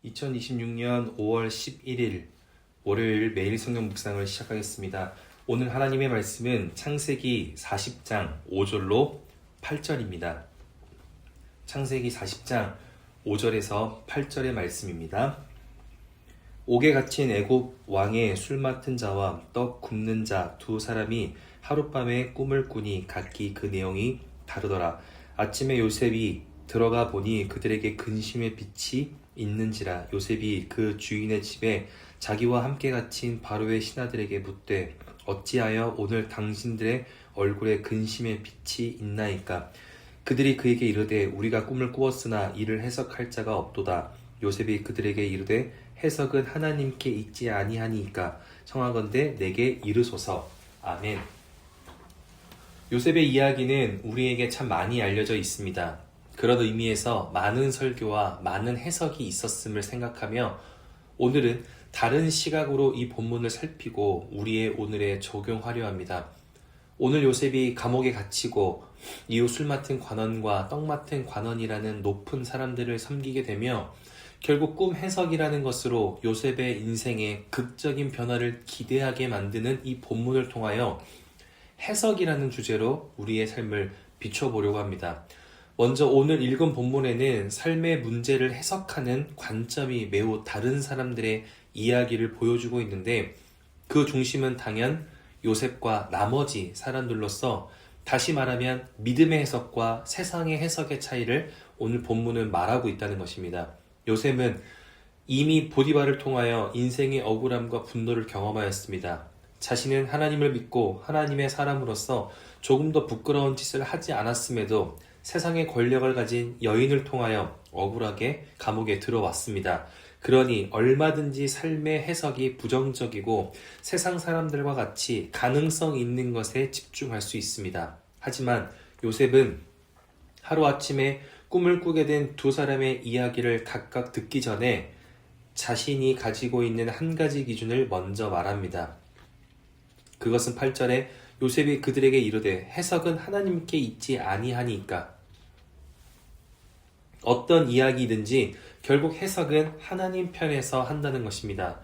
2026년 5월 11일 월요일 매일 성경 묵상을 시작하겠습니다. 오늘 하나님의 말씀은 창세기 40장 5절로 8절입니다. 창세기 40장 5절에서 8절의 말씀입니다. 옥에 갇힌 애굽 왕의 술 맡은 자와 떡 굽는 자 두 사람이 하룻밤에 꿈을 꾸니 각기 그 내용이 다르더라. 아침에 요셉이 들어가 보니 그들에게 근심의 빛이 있는지라. 요셉이 그 주인의 집에 자기와 함께 갇힌 바로의 신하들에게 묻되 어찌하여 오늘 당신들의 얼굴에 근심의 빛이 있나이까. 그들이 그에게 이르되 우리가 꿈을 꾸었으나 이를 해석할 자가 없도다. 요셉이 그들에게 이르되 해석은 하나님께 있지 아니하니이까. 청하건대 내게 이르소서. 아멘. 요셉의 이야기는 우리에게 참 많이 알려져 있습니다. 그런 의미에서 많은 설교와 많은 해석이 있었음을 생각하며 오늘은 다른 시각으로 이 본문을 살피고 우리의 오늘에 적용하려 합니다. 오늘 요셉이 감옥에 갇히고 이후 술 맡은 관원과 떡 맡은 관원이라는 높은 사람들을 섬기게 되며 결국 꿈 해석이라는 것으로 요셉의 인생에 극적인 변화를 기대하게 만드는 이 본문을 통하여 해석이라는 주제로 우리의 삶을 비춰보려고 합니다. 먼저 오늘 읽은 본문에는 삶의 문제를 해석하는 관점이 매우 다른 사람들의 이야기를 보여주고 있는데 그 중심은 당연 요셉과 나머지 사람들로서 다시 말하면 믿음의 해석과 세상의 해석의 차이를 오늘 본문은 말하고 있다는 것입니다. 요셉은 이미 보디발을 통하여 인생의 억울함과 분노를 경험하였습니다. 자신은 하나님을 믿고 하나님의 사람으로서 조금 더 부끄러운 짓을 하지 않았음에도 세상의 권력을 가진 여인을 통하여 억울하게 감옥에 들어왔습니다. 그러니 얼마든지 삶의 해석이 부정적이고 세상 사람들과 같이 가능성 있는 것에 집중할 수 있습니다. 하지만 요셉은 하루아침에 꿈을 꾸게 된 두 사람의 이야기를 각각 듣기 전에 자신이 가지고 있는 한 가지 기준을 먼저 말합니다. 그것은 8절에 요셉이 그들에게 이르되 해석은 하나님께 있지 아니하니까. 어떤 이야기든지 결국 해석은 하나님 편에서 한다는 것입니다.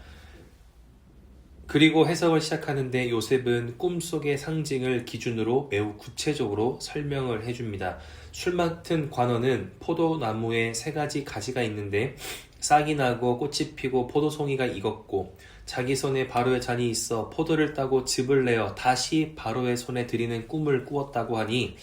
그리고 해석을 시작하는데 요셉은 꿈속의 상징을 기준으로 매우 구체적으로 설명을 해줍니다. 술 맡은 관원은 포도나무에 3가지 가지가 있는데 싹이 나고 꽃이 피고 포도송이가 익었고 자기 손에 바로의 잔이 있어 포도를 따고 즙을 내어 다시 바로의 손에 드리는 꿈을 꾸었다고 하니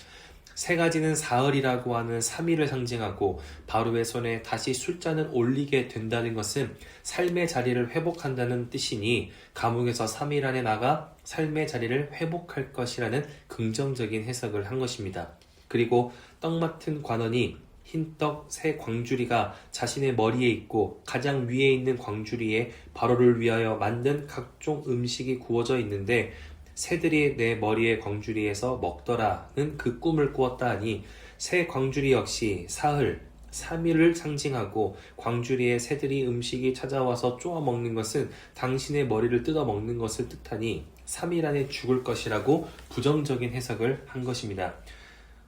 3가지는 사흘이라고 하는 3일을 상징하고 바로의 손에 다시 술잔을 올리게 된다는 것은 삶의 자리를 회복한다는 뜻이니 감옥에서 3일 안에 나가 삶의 자리를 회복할 것이라는 긍정적인 해석을 한 것입니다. 그리고 떡 맡은 관원이 흰떡 3광주리가 자신의 머리에 있고 가장 위에 있는 광주리에 바로를 위하여 만든 각종 음식이 구워져 있는데 새들이 내 머리의 광주리에서 먹더라는 그 꿈을 꾸었다 하니 새 광주리 역시 사흘, 3일을 상징하고 광주리에 새들이 음식이 찾아와서 쪼아 먹는 것은 당신의 머리를 뜯어 먹는 것을 뜻하니 3일 안에 죽을 것이라고 부정적인 해석을 한 것입니다.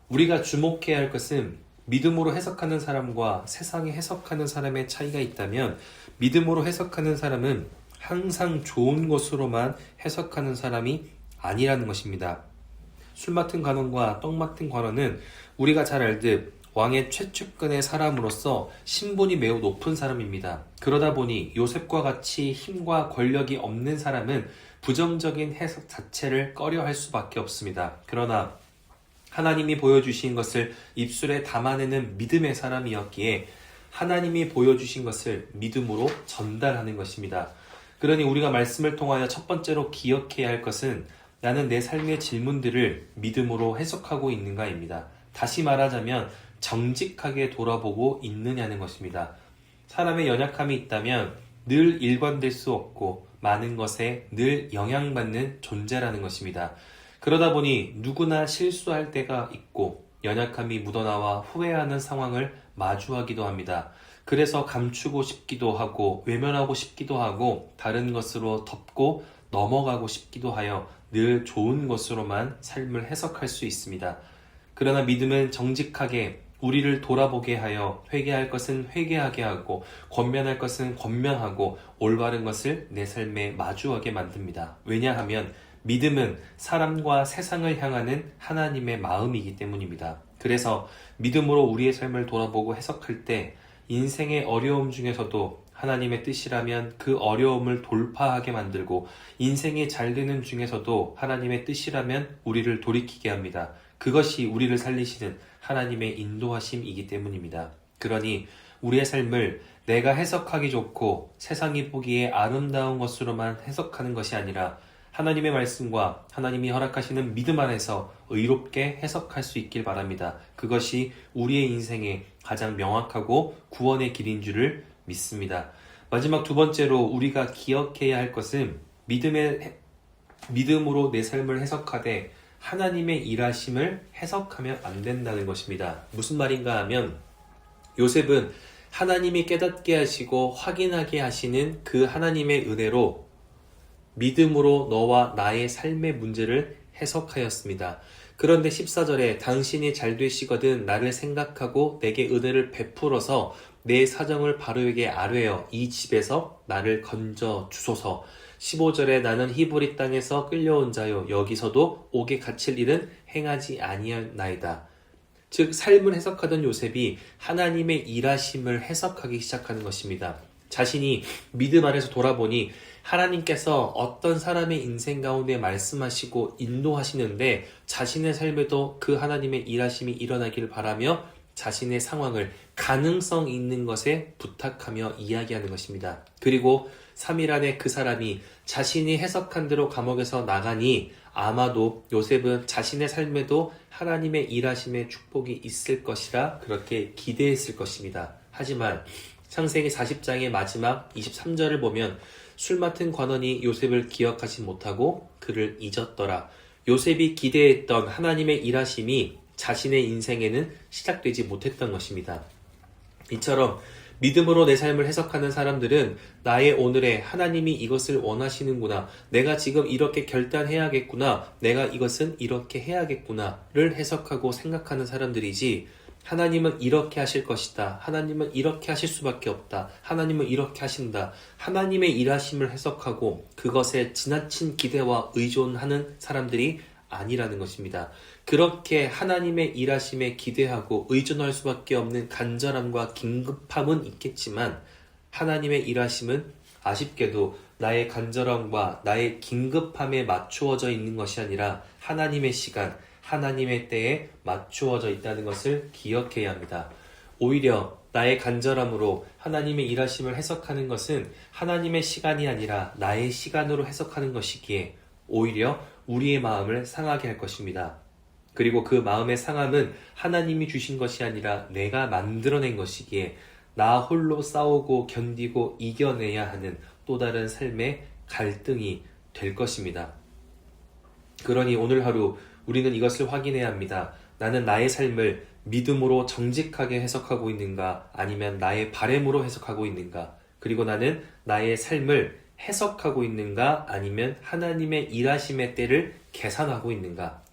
우리가 주목해야 할 것은 믿음으로 해석하는 사람과 세상에 해석하는 사람의 차이가 있다면 믿음으로 해석하는 사람은 항상 좋은 것으로만 해석하는 사람이 아니라는 것입니다. 술 맡은 관원과 떡 맡은 관원은 우리가 잘 알듯 왕의 최측근의 사람으로서 신분이 매우 높은 사람입니다. 그러다 보니 요셉과 같이 힘과 권력이 없는 사람은 부정적인 해석 자체를 꺼려할 수밖에 없습니다. 그러나 하나님이 보여주신 것을 입술에 담아내는 믿음의 사람이었기에 하나님이 보여주신 것을 믿음으로 전달하는 것입니다. 그러니 우리가 말씀을 통하여 첫 번째로 기억해야 할 것은 나는 내 삶의 질문들을 믿음으로 해석하고 있는가입니다. 다시 말하자면 정직하게 돌아보고 있느냐는 것입니다. 사람의 연약함이 있다면 늘 일관될 수 없고 많은 것에 늘 영향받는 존재라는 것입니다. 그러다 보니 누구나 실수할 때가 있고 연약함이 묻어나와 후회하는 상황을 마주하기도 합니다. 그래서 감추고 싶기도 하고 외면하고 싶기도 하고 다른 것으로 덮고 넘어가고 싶기도 하여 늘 좋은 것으로만 삶을 해석할 수 있습니다. 그러나 믿음은 정직하게 우리를 돌아보게 하여 회개할 것은 회개하게 하고 권면할 것은 권면하고 올바른 것을 내 삶에 마주하게 만듭니다. 왜냐하면 믿음은 사람과 세상을 향하는 하나님의 마음이기 때문입니다. 그래서 믿음으로 우리의 삶을 돌아보고 해석할 때 인생의 어려움 중에서도 하나님의 뜻이라면 그 어려움을 돌파하게 만들고 인생이 잘 되는 중에서도 하나님의 뜻이라면 우리를 돌이키게 합니다. 그것이 우리를 살리시는 하나님의 인도하심이기 때문입니다. 그러니 우리의 삶을 내가 해석하기 좋고 세상이 보기에 아름다운 것으로만 해석하는 것이 아니라 하나님의 말씀과 하나님이 허락하시는 믿음 안에서 의롭게 해석할 수 있길 바랍니다. 그것이 우리의 인생의 가장 명확하고 구원의 길인 줄을 믿습니다. 마지막 두 번째로 우리가 기억해야 할 것은 믿음으로 내 삶을 해석하되 하나님의 일하심을 해석하면 안 된다는 것입니다. 무슨 말인가 하면 요셉은 하나님이 깨닫게 하시고 확인하게 하시는 그 하나님의 은혜로 믿음으로 너와 나의 삶의 문제를 해석하였습니다. 그런데 14절에 당신이 잘 되시거든 나를 생각하고 내게 은혜를 베풀어서 내 사정을 바로에게 아뢰어 이 집에서 나를 건져 주소서. 15절에 나는 히브리 땅에서 끌려온 자요 여기서도 옥에 갇힐 일은 행하지 아니하나이다. 즉 삶을 해석하던 요셉이 하나님의 일하심을 해석하기 시작하는 것입니다. 자신이 믿음 안에서 돌아보니 하나님께서 어떤 사람의 인생 가운데 말씀하시고 인도하시는데 자신의 삶에도 그 하나님의 일하심이 일어나길 바라며 자신의 상황을 가능성 있는 것에 부탁하며 이야기하는 것입니다. 그리고 3일 안에 그 사람이 자신이 해석한 대로 감옥에서 나가니 아마도 요셉은 자신의 삶에도 하나님의 일하심의 축복이 있을 것이라 그렇게 기대했을 것입니다. 하지만 창세기 40장의 마지막 23절을 보면 술 맡은 관원이 요셉을 기억하지 못하고 그를 잊었더라. 요셉이 기대했던 하나님의 일하심이 자신의 인생에는 시작되지 못했던 것입니다. 이처럼 믿음으로 내 삶을 해석하는 사람들은 나의 오늘에 하나님이 이것을 원하시는구나, 내가 지금 이렇게 결단해야겠구나, 내가 이것은 이렇게 해야겠구나를 해석하고 생각하는 사람들이지 하나님은 이렇게 하실 것이다, 하나님은 이렇게 하실 수밖에 없다, 하나님은 이렇게 하신다, 하나님의 일하심을 해석하고 그것에 지나친 기대와 의존하는 사람들이 아니라는 것입니다. 그렇게 하나님의 일하심에 기대하고 의존할 수밖에 없는 간절함과 긴급함은 있겠지만 하나님의 일하심은 아쉽게도 나의 간절함과 나의 긴급함에 맞추어져 있는 것이 아니라 하나님의 시간, 하나님의 때에 맞추어져 있다는 것을 기억해야 합니다. 오히려 나의 간절함으로 하나님의 일하심을 해석하는 것은 하나님의 시간이 아니라 나의 시간으로 해석하는 것이기에 오히려 우리의 마음을 상하게 할 것입니다. 그리고 그 마음의 상함은 하나님이 주신 것이 아니라 내가 만들어낸 것이기에 나 홀로 싸우고 견디고 이겨내야 하는 또 다른 삶의 갈등이 될 것입니다. 그러니 오늘 하루 우리는 이것을 확인해야 합니다. 나는 나의 삶을 믿음으로 정직하게 해석하고 있는가, 아니면 나의 바램으로 해석하고 있는가, 그리고 나는 나의 삶을 해석하고 있는가, 아니면 하나님의 일하심의 때를 계산하고 있는가.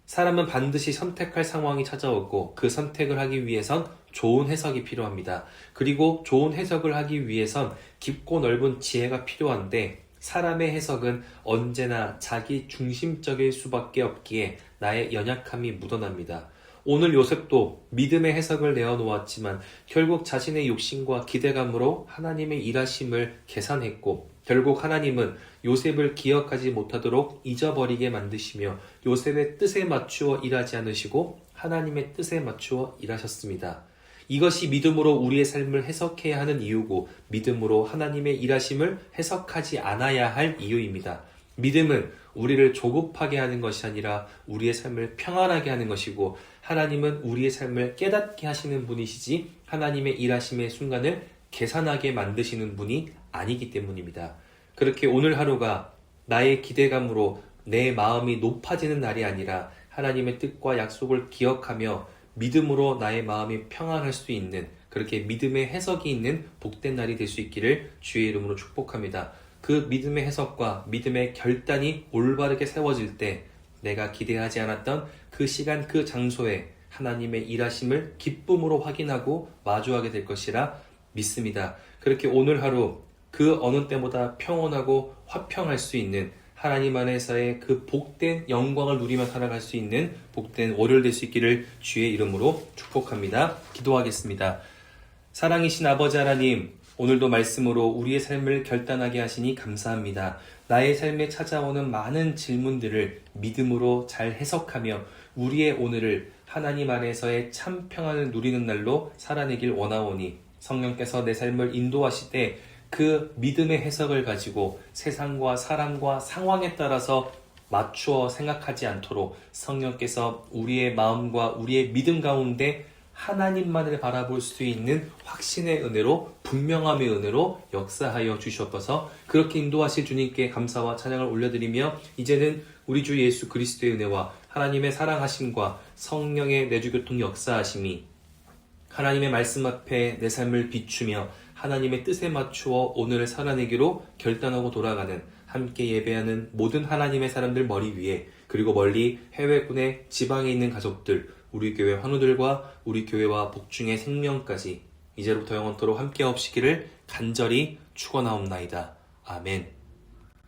사람은 반드시 선택할 상황이 찾아오고 그 선택을 하기 위해선 좋은 해석이 필요합니다. 그리고 좋은 해석을 하기 위해선 깊고 넓은 지혜가 필요한데 사람의 해석은 언제나 자기 중심적일 수밖에 없기에 나의 연약함이 묻어납니다. 오늘 요셉도 믿음의 해석을 내어놓았지만 결국 자신의 욕심과 기대감으로 하나님의 일하심을 계산했고 결국 하나님은 요셉을 기억하지 못하도록 잊어버리게 만드시며 요셉의 뜻에 맞추어 일하지 않으시고 하나님의 뜻에 맞추어 일하셨습니다. 이것이 믿음으로 우리의 삶을 해석해야 하는 이유고 믿음으로 하나님의 일하심을 해석하지 않아야 할 이유입니다. 믿음은 우리를 조급하게 하는 것이 아니라 우리의 삶을 평안하게 하는 것이고 하나님은 우리의 삶을 깨닫게 하시는 분이시지 하나님의 일하심의 순간을 계산하게 만드시는 분이 아니기 때문입니다. 그렇게 오늘 하루가 나의 기대감으로 내 마음이 높아지는 날이 아니라 하나님의 뜻과 약속을 기억하며 믿음으로 나의 마음이 평안할 수 있는 그렇게 믿음의 해석이 있는 복된 날이 될 수 있기를 주의 이름으로 축복합니다. 그 믿음의 해석과 믿음의 결단이 올바르게 세워질 때 내가 기대하지 않았던 그 시간 그 장소에 하나님의 일하심을 기쁨으로 확인하고 마주하게 될 것이라 믿습니다. 그렇게 오늘 하루 그 어느 때보다 평온하고 화평할 수 있는 하나님 안에서의 그 복된 영광을 누리며 살아갈 수 있는 복된 월요일 될 수 있기를 주의 이름으로 축복합니다. 기도하겠습니다. 사랑이신 아버지 하나님, 오늘도 말씀으로 우리의 삶을 결단하게 하시니 감사합니다. 나의 삶에 찾아오는 많은 질문들을 믿음으로 잘 해석하며 우리의 오늘을 하나님 안에서의 참 평안을 누리는 날로 살아내길 원하오니 성령께서 내 삶을 인도하시되 그 믿음의 해석을 가지고 세상과 사람과 상황에 따라서 맞추어 생각하지 않도록 성령께서 우리의 마음과 우리의 믿음 가운데 하나님만을 바라볼 수 있는 확신의 은혜로, 분명함의 은혜로 역사하여 주시옵소서. 그렇게 인도하실 주님께 감사와 찬양을 올려드리며 이제는 우리 주 예수 그리스도의 은혜와 하나님의 사랑하심과 성령의 내주교통 역사하심이 하나님의 말씀 앞에 내 삶을 비추며 하나님의 뜻에 맞추어 오늘을 살아내기로 결단하고 돌아가는 함께 예배하는 모든 하나님의 사람들 머리 위에, 그리고 멀리 해외군의 지방에 있는 가족들, 우리 교회 환우들과 우리 교회와 복중의 생명까지 이제로부터 영원토록 함께 없시기를 간절히 축원하옵나이다. 아멘.